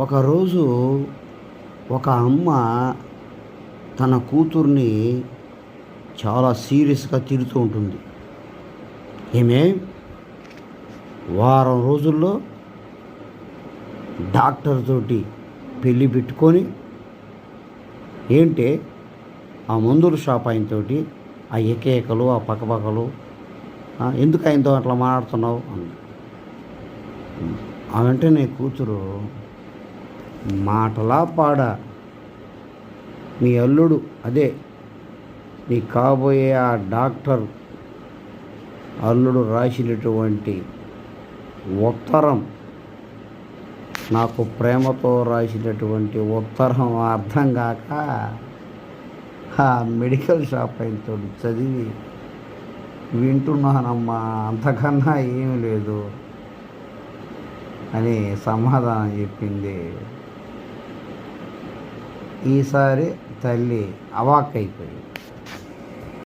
ఒకరోజు ఒక అమ్మ తన కూతుర్ని చాలా సీరియస్గా తిడుతూ ఉంటుంది. ఈమె వారం రోజుల్లో డాక్టర్ తోటి పెళ్ళి పెట్టుకొని ఏంటే ఆ మందుల షాప్ ఆయనతోటి ఆ ఎకేకలు ఆ పక్కపక్కలు ఎందుకు ఆయనతో అట్లా మాట్లాడుతున్నావు అంది. ఆ వెంటనే కూతురు మాటలా పాడా నీ అల్లుడు అదే నీ కాబోయే ఆ డాక్టర్ అల్లుడు రాసినటువంటి ఉత్తరం, నాకు ప్రేమతో రాసినటువంటి ఉత్తరం అర్థం కాక ఆ మెడికల్ షాప్ అయినతో చదివి వింటున్నానమ్మా, అంతకన్నా ఏమీ లేదు అని సమాధానం చెప్పింది. ఈసారి తల్లి అవాక్కైపోయింది.